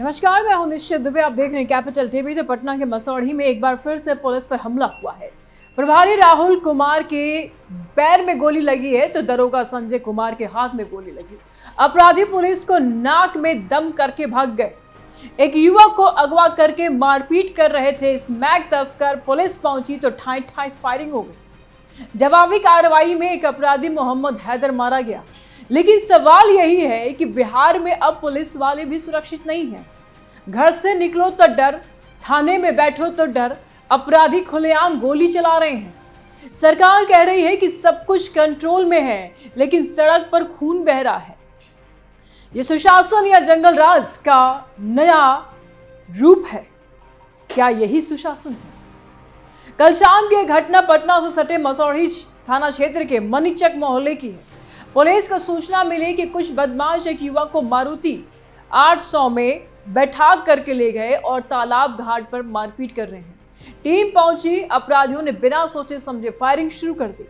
नमस्कार, मैं हूं निश्चित दुबे। आप देख रहे हैं कैपिटल टीवी। तो पटना के मसौढ़ी में एक बार फिर से पुलिस पर हमला हुआ है। प्रभारी राहुल कुमार के पैर में गोली लगी है तो दरोगा संजय कुमार के हाथ में गोली लगी। अपराधी पुलिस को नाक में दम करके भाग गए। एक युवक को अगवा करके मारपीट कर रहे थे स्मैक तस्कर। पुलिस पहुंची तो ठाई ठाई फायरिंग हो गई। जवाबी कार्रवाई में एक अपराधी मोहम्मद हैदर मारा गया। लेकिन सवाल यही है कि बिहार में अब पुलिस वाले भी सुरक्षित नहीं हैं। घर से निकलो तो डर, थाने में बैठो तो डर, अपराधी खुलेआम गोली चला रहे हैं। सरकार कह रही है कि सब कुछ कंट्रोल में है, लेकिन सड़क पर खून बह रहा है। ये सुशासन या जंगल राज का नया रूप है? क्या यही सुशासन है? कल शाम की घटना पटना से सटे मसौढ़ी थाना क्षेत्र के मनीचक मोहल्ले की है। पुलिस को सूचना मिली कि कुछ बदमाश एक युवक को मारुति 800 में बैठा करके ले गए और तालाब घाट पर मारपीट कर रहे हैं। टीम पहुंची, अपराधियों ने बिना सोचे समझे फायरिंग शुरू कर दी।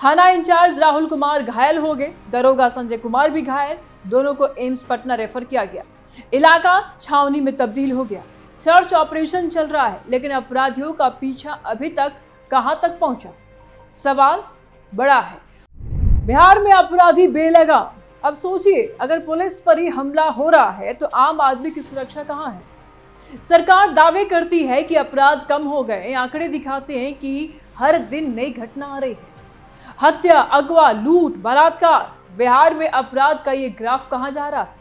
थाना इंचार्ज राहुल कुमार घायल हो गए, दरोगा संजय कुमार भी घायल। दोनों को एम्स पटना रेफर किया गया। इलाका छावनी में तब्दील हो गया। सर्च ऑपरेशन चल रहा है, लेकिन अपराधियों का पीछा अभी तक कहां तक पहुंचा? सवाल बड़ा है। बिहार में अपराधी बेलगा। अब सोचिए, अगर पुलिस पर ही हमला हो रहा है तो आम आदमी की सुरक्षा कहां है? सरकार दावे करती है कि अपराध कम हो गए। आंकड़े दिखाते हैं कि हर दिन नई घटना आ रही है। हत्या, अगवा, लूट, बलात्कार। बिहार में अपराध का ये ग्राफ कहां जा रहा है?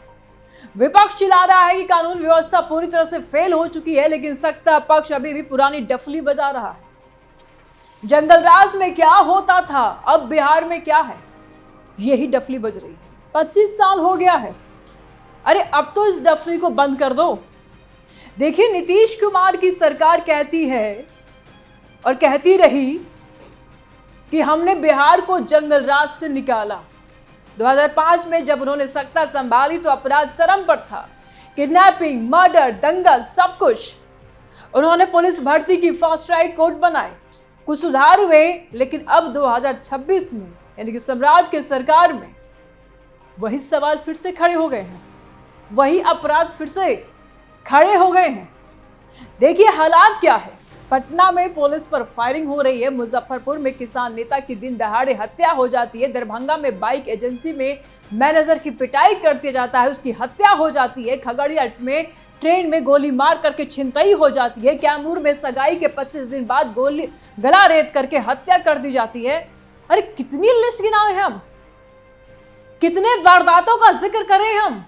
विपक्ष चिल्ला रहा है कि कानून व्यवस्था पूरी तरह से फेल हो चुकी है, लेकिन सत्ता पक्ष अभी भी पुरानी डफली बजा रहा है। जंगल राज में क्या होता था, अब बिहार में क्या है, यही डफली बज रही है। 25 साल हो गया है। अरे अब तो इस डफली को बंद कर दो। देखिए, नीतीश कुमार की सरकार कहती है और कहती रही कि हमने बिहार को जंगल राज से निकाला। 2005 में जब उन्होंने सत्ता संभाली तो अपराध चरम पर था। किडनैपिंग, मर्डर, दंगल, सब कुछ। उन्होंने पुलिस भर्ती की, फास्ट ट्रैक कोर्ट बनाए, कुछ सुधार हुए। लेकिन अब 2026 में यानी कि सम्राट के सरकार में वही सवाल फिर से खड़े हो गए हैं। वही अपराध फिर से खड़े हो गए हैं। देखिए हालात क्या है। पटना में पुलिस पर फायरिंग हो रही है। मुजफ्फरपुर में किसान नेता की दिन दहाड़े हत्या हो जाती है। दरभंगा में बाइक एजेंसी में मैनेजर की पिटाई कर दिया जाता है, उसकी हत्या हो जाती है। खगड़िया में ट्रेन में गोली मार करके छिनतई हो जाती है। कैमूर में सगाई के 25 दिन बाद गोली गला रेत करके हत्या कर दी जाती है। अरे कितनी लिस्ट गिनाए हम, कितने वारदातों का जिक्र करें हम।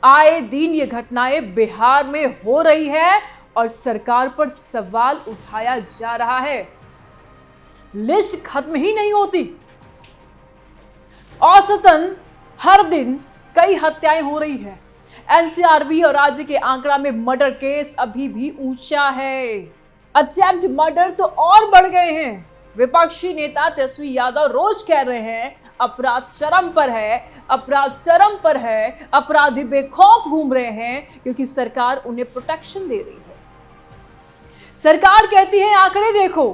आए दिन ये घटनाएं बिहार में हो रही है और सरकार पर सवाल उठाया जा रहा है। लिस्ट खत्म ही नहीं होती। औसतन हर दिन कई हत्याएं हो रही है। एनसीआरबी और राज्य के आंकड़ा में मर्डर केस अभी भी ऊंचा है। अटेम्प्ट मर्डर तो और बढ़ गए हैं। विपक्षी नेता तेजस्वी यादव रोज कह रहे हैं अपराध चरम पर है, अपराध चरम पर है। अपराधी बेखौफ घूम रहे हैं क्योंकि सरकार उन्हें प्रोटेक्शन दे रही है। सरकार कहती है आंकड़े देखो,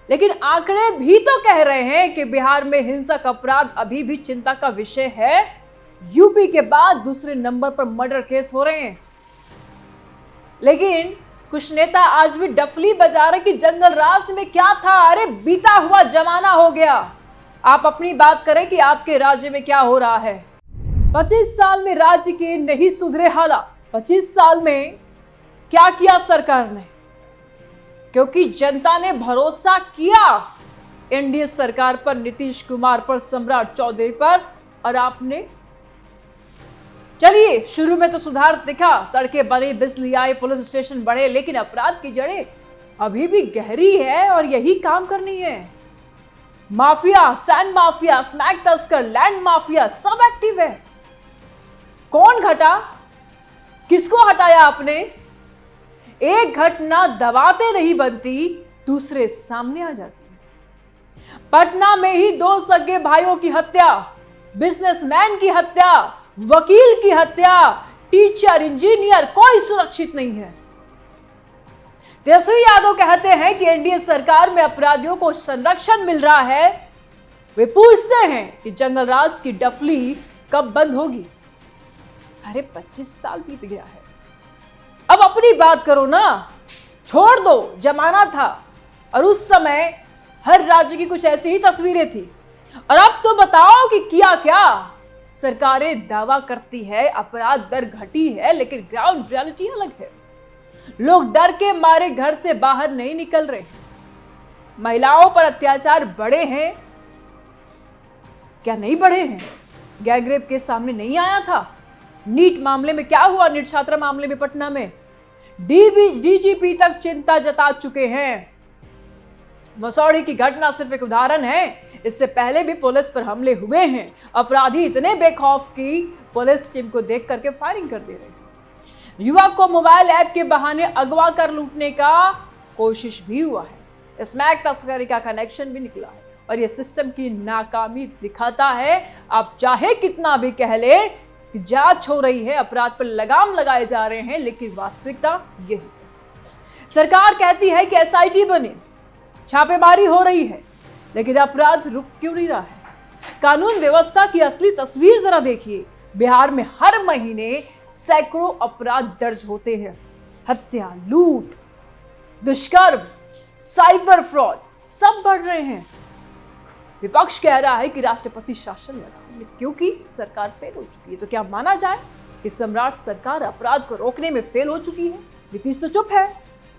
लेकिन आंकड़े भी तो कह रहे हैं कि बिहार में हिंसक अपराध अभी भी चिंता का विषय है। यूपी के बाद दूसरे नंबर पर मर्डर केस हो रहे हैं। लेकिन कुछ नेता आज भी डफली बजा रहे कि जंगल राज में क्या था। अरे बीता हुआ जमाना हो गया। आप अपनी बात करें कि आपके राज्य में क्या हो रहा है। 25 साल में राज्य के नहीं सुधरे हालात। 25 साल में क्या किया सरकार ने? क्योंकि जनता ने भरोसा किया एनडीए सरकार पर, नीतीश कुमार पर, सम्राट चौधरी पर। और आपने चलिए शुरू में तो सुधार दिखा, सड़कें बनी, बिजली आई, पुलिस स्टेशन बढ़े, लेकिन अपराध की जड़ें अभी भी गहरी है और यही काम करनी है। माफिया, सैंड माफिया, स्मैक तस्कर, लैंड माफिया सब एक्टिव है। कौन घटा, किसको हटाया आपने? एक घटना दबाते नहीं बनती, दूसरे सामने आ जाती है। पटना में ही 2 सगे भाइयों की हत्या, बिजनेसमैन की हत्या, वकील की हत्या, टीचर, इंजीनियर, कोई सुरक्षित नहीं है। तेजस्वी यादव कहते हैं कि एनडीए सरकार में अपराधियों को संरक्षण मिल रहा है। वे पूछते हैं कि जंगल राज की डफली कब बंद होगी। अरे 25 साल बीत गया है। अब अपनी बात करो ना, छोड़ दो, जमाना था और उस समय हर राज्य की कुछ ऐसी ही तस्वीरें थी। और अब तो बताओ कि किया क्या। सरकारें दावा करती है अपराध दर घटी है, लेकिन ग्राउंड रियलिटी अलग है। लोग डर के मारे घर से बाहर नहीं निकल रहे। महिलाओं पर अत्याचार बढ़े हैं, क्या नहीं बढ़े हैं? गैंगरेप के सामने नहीं आया था? नीट मामले में क्या हुआ? नीट छात्रा मामले में पटना में डीजीपी तक चिंता जता चुके हैं। मसौढ़ी की घटना सिर्फ एक उदाहरण है, इससे पहले भी पुलिस पर हमले हुए हैं। अपराधी इतने बेखौफ की पुलिस टीम को देख करके फायरिंग कर दे रहे हैं। युवक को मोबाइल ऐप के बहाने अगवा कर लूटने का कोशिश भी हुआ है। स्मैक तस्करी का कनेक्शन भी निकला है और यह सिस्टम की नाकामी दिखाता है। आप चाहे कितना भी कह ले कि जांच हो रही है, अपराध पर लगाम लगाए जा रहे हैं, लेकिन वास्तविकता यही है। सरकार कहती है कि एसआईटी बने, छापेमारी हो रही है, लेकिन अपराध रुक क्यों नहीं रहा है? कानून व्यवस्था की असली तस्वीर जरा देखिए। बिहार में हर महीने सैकड़ों अपराध दर्ज होते हैं। हत्या, लूट, दुष्कर्म, साइबर फ्रॉड सब बढ़ रहे हैं। विपक्ष कह रहा है कि राष्ट्रपति शासन लगा, क्योंकि सरकार फेल हो चुकी है। तो क्या माना जाए कि सम्राट सरकार अपराध को रोकने में फेल हो चुकी है? नीतीश तो चुप है,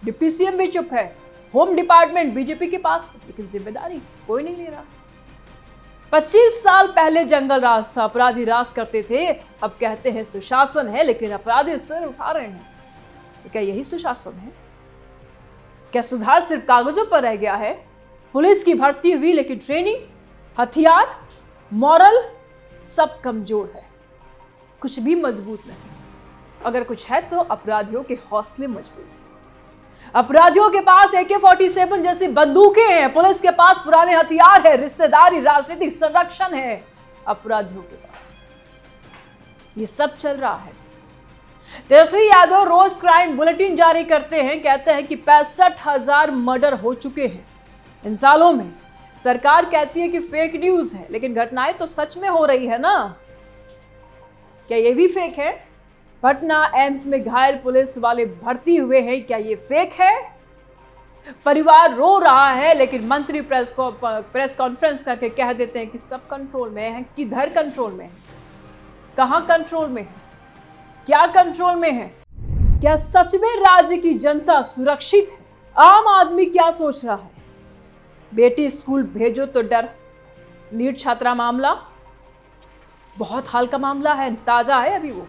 डिप्टी सीएम भी चुप है, होम डिपार्टमेंट बीजेपी के पास, लेकिन जिम्मेदारी कोई नहीं ले रहा। 25 साल पहले जंगल राज था, अपराधी राज करते थे। अब कहते हैं सुशासन है, लेकिन अपराधी सिर उठा रहे हैं। तो क्या यही सुशासन है? क्या सुधार सिर्फ कागजों पर रह गया है? पुलिस की भर्ती हुई, लेकिन ट्रेनिंग, हथियार, मॉरल सब कमजोर है, कुछ भी मजबूत नहीं। अगर कुछ है तो अपराधियों के हौसले मजबूत हैं। अपराधियों के पास AK-47 जैसी बंदूकें हैं, पुलिस के पास पुराने हथियार है, रिश्तेदारी, राजनीतिक संरक्षण है। अपराधियों के पास ये सब चल रहा है। तेजस्वी यादव रोज क्राइम बुलेटिन जारी करते हैं, कहते हैं कि 65,000 मर्डर हो चुके हैं इन सालों में। सरकार कहती है कि फेक न्यूज है, लेकिन घटनाएं तो सच में हो रही है ना। क्या ये भी फेक है? पटना एम्स में घायल पुलिस वाले भर्ती हुए हैं, क्या ये फेक है? परिवार रो रहा है, लेकिन मंत्री प्रेस कॉन्फ्रेंस करके कह देते हैं कि सब कंट्रोल में है। किधर कंट्रोल में है? कहां कंट्रोल में है? क्या कंट्रोल में है? क्या सच में राज्य की जनता सुरक्षित है? आम आदमी क्या सोच रहा है? बेटी स्कूल भेजो तो डर। नीट छात्रा मामला बहुत हाल का मामला है, ताजा है अभी वो।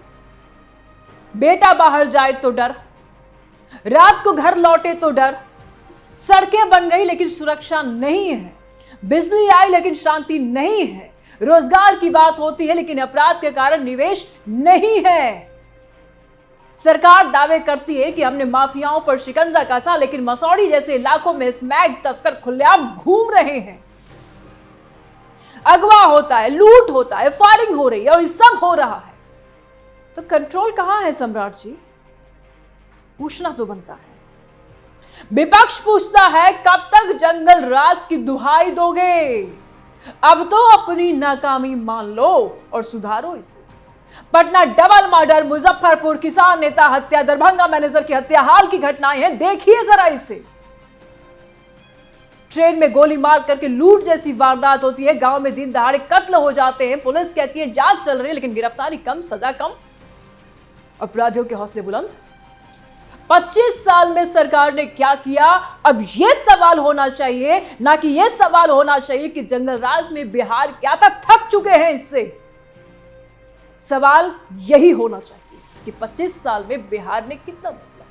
बेटा बाहर जाए तो डर, रात को घर लौटे तो डर। सड़कें बन गई लेकिन सुरक्षा नहीं है, बिजली आई लेकिन शांति नहीं है। रोजगार की बात होती है, लेकिन अपराध के कारण निवेश नहीं है। सरकार दावे करती है कि हमने माफियाओं पर शिकंजा कसा, लेकिन मसौढ़ी जैसे इलाकों में स्मैक तस्कर खुलेआम घूम रहे हैं। अगवा होता है, लूट होता है, फायरिंग हो रही है और ये सब हो रहा है। तो कंट्रोल कहां है सम्राट जी? पूछना तो बनता है। विपक्ष पूछता है कब तक जंगल राज की दुहाई दोगे? अब तो अपनी नाकामी मान लो और सुधारो इसे। पटना डबल मर्डर, मुजफ्फरपुर किसान नेता हत्या, दरभंगा मैनेजर की हत्या, हाल की घटनाएं हैं, देखिए जरा इसे। ट्रेन में गोली मार करके लूट जैसी वारदात होती है, गांव में दिन दहाड़े कत्ल हो जाते हैं। पुलिस कहती है जांच चल रही है, लेकिन गिरफ्तारी कम, सजा कम, अपराधियों के हौसले बुलंद। 25 साल में सरकार ने क्या किया? अब यह सवाल होना चाहिए, ना कि यह सवाल होना चाहिए कि जंगल राज में बिहार क्या था, थक चुके हैं इससे। सवाल यही होना चाहिए कि 25 साल में बिहार ने कितना बदला।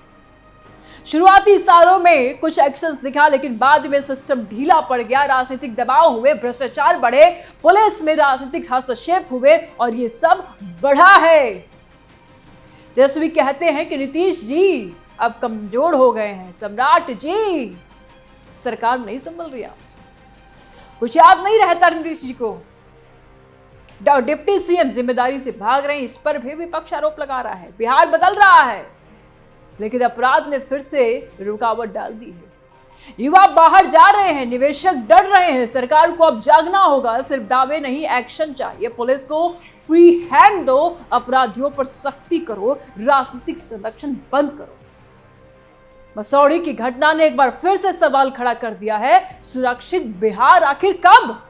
शुरुआती सालों में कुछ एक्शंस दिखा, लेकिन बाद में सिस्टम ढीला पड़ गया, राजनीतिक दबाव हुए, भ्रष्टाचार बढ़े, पुलिस में राजनीतिक हस्तक्षेप हुए और ये सब बढ़ा है। तेजस्वी कहते हैं कि नीतीश जी अब कमजोर हो गए हैं। सम्राट जी, सरकार नहीं संभल रही आपसे, कुछ याद नहीं रहता नीतीश जी को। डिप्टी सीएम जिम्मेदारी से भाग रहे हैं, इस पर भी विपक्ष आरोप लगा रहा है। बिहार बदल रहा है, लेकिन अपराध ने फिर से रुकावट डाल दी है। युवा बाहर जा रहे हैं, निवेशक डर रहे हैं, सरकार को अब जागना होगा, सिर्फ दावे नहीं एक्शन चाहिए। पुलिस को फ्री हैंड दो, अपराधियों पर सख्ती करो, राजनीतिक संरक्षण बंद करो। मसौढ़ी की घटना ने एक बार फिर से सवाल खड़ा कर दिया है, सुरक्षित बिहार आखिर कब?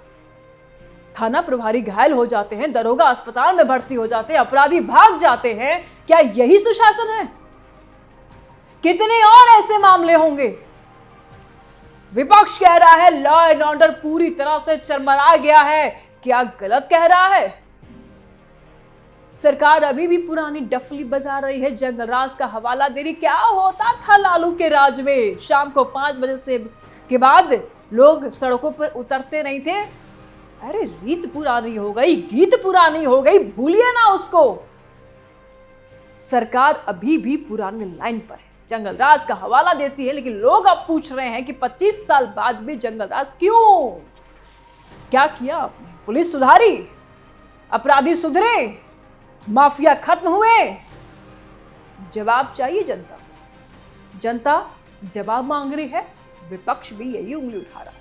थाना प्रभारी घायल हो जाते हैं, दरोगा अस्पताल में भर्ती हो जाते हैं, अपराधी भाग जाते हैं, क्या यही सुशासन है? कितने और ऐसे मामले होंगे? विपक्ष कह रहा है लॉ एंड ऑर्डर पूरी तरह से चरमरा गया है, क्या गलत कह रहा है? सरकार अभी भी पुरानी डफली बजा रही है, जंगल राज का हवाला दे रही। क्या होता था लालू के राज में? शाम को 5 बजे से के बाद लोग सड़कों पर उतरते नहीं थे। अरे रीत पुरानी हो गई, गीत पुरानी हो गई, भूलिए ना उसको। सरकार अभी भी पुरानी लाइन पर है, जंगल राज का हवाला देती है, लेकिन लोग अब पूछ रहे हैं कि 25 साल बाद भी जंगल राज क्यों? क्या किया आपने? पुलिस सुधारी? अपराधी सुधरे? माफिया खत्म हुए? जवाब चाहिए जनता। जनता जवाब मांग रही है, विपक्ष भी यही उंगली उठा रहा है।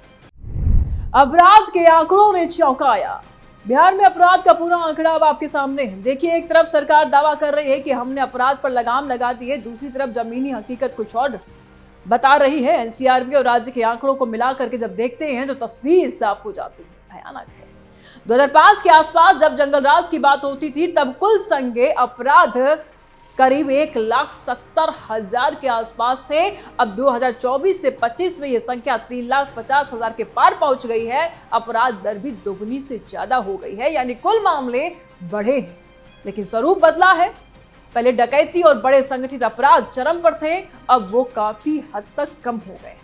अपराध के आंकड़ों ने चौंकाया। बिहार में अपराध का पूरा आंकड़ा अब आपके सामने है। देखिए, एक तरफ सरकार दावा कर रही है कि हमने अपराध पर लगाम लगा दी है, दूसरी तरफ जमीनी हकीकत कुछ और बता रही है। एनसीआरबी और राज्य के आंकड़ों को मिला करके जब देखते हैं तो तस्वीर साफ हो जाती है, भयानक है। 2005 के आसपास जब जंगल राज की बात होती थी तब कुल संज्ञेय अपराध करीब 1,70,000 के आसपास थे। अब 2024 से 25 में यह संख्या 3,50,000 के पार पहुंच गई है। अपराध दर भी दोगुनी से ज्यादा हो गई है, यानी कुल मामले बढ़े हैं, लेकिन स्वरूप बदला है। पहले डकैती और बड़े संगठित अपराध चरम पर थे, अब वो काफी हद तक कम हो गए।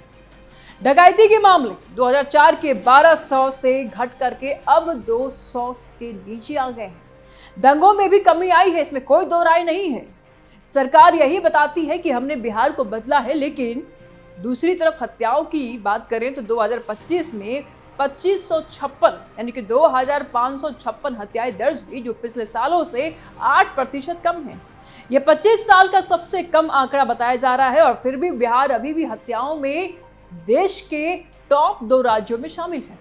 डकैती के मामले 2004 के 1200 से घट करके अब 200 के नीचे आ गए हैं। दंगों में भी कमी आई है, इसमें कोई दो राय नहीं है। सरकार यही बताती है कि हमने बिहार को बदला है, लेकिन दूसरी तरफ हत्याओं की बात करें तो 2025 में 2556 यानी कि 2556 हत्याएं दर्ज हुई, जो पिछले सालों से 8% कम है। यह 25 साल का सबसे कम आंकड़ा बताया जा रहा है, और फिर भी बिहार अभी भी हत्याओं में देश के टॉप 2 राज्यों में शामिल है।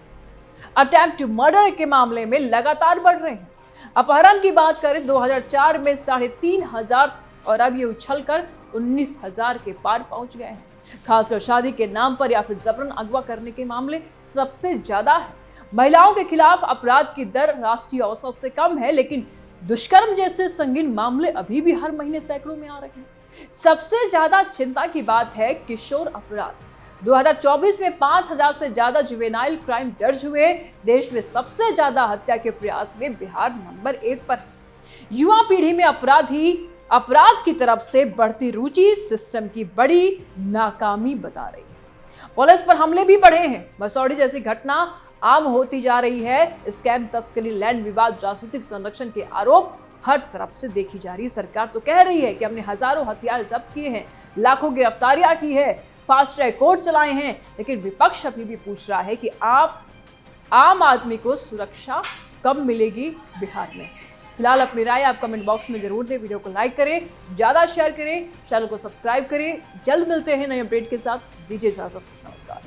अटेम्प्ट टू मर्डर के मामले में लगातार बढ़ रहे हैं। अपहरण की बात करें 2004 में 3,500 और अब ये उछलकर 19,000 के पार पहुंच गए हैं। खासकर शादी के नाम पर या फिर जबरन अगवा करने के मामले सबसे ज्यादा है। महिलाओं के खिलाफ अपराध की दर राष्ट्रीय औसत से कम है, लेकिन दुष्कर्म जैसे संगीन मामले अभी भी हर महीने सैकड़ों में आ रहे हैं। सबसे ज्यादा चिंता की बात है किशोर अपराध। 2024 में 5,000 से ज्यादा जुवेनाइल क्राइम दर्ज हुए। देश में सबसे ज्यादा हत्या के प्रयास में बिहार नंबर 1 पर है। युवा पीढ़ी में अपराध की तरफ से बढ़ती रुचि सिस्टम की बड़ी नाकामी बता रही है। पुलिस पर हमले भी बढ़े हैं। मसौढ़ी जैसी घटना आम होती जा रही है। स्कैम, तस्करी, लैंड विवाद, राजनीतिक संरक्षण के आरोप हर तरफ से देखी जा रही है। सरकार तो कह रही है कि हमने हजारों हथियार जब्त किए हैं, लाखों गिरफ्तारियां की है, फास्ट ट्रैक कोर्ट चलाए हैं, लेकिन विपक्ष अभी भी पूछ रहा है कि आम आदमी को सुरक्षा कब मिलेगी बिहार में। फिलहाल अपनी राय आप कमेंट बॉक्स में जरूर दें, वीडियो को लाइक करें, ज्यादा शेयर करें, चैनल को सब्सक्राइब करें। जल्द मिलते हैं नए अपडेट के साथ। दीजिए इजाजत, नमस्कार।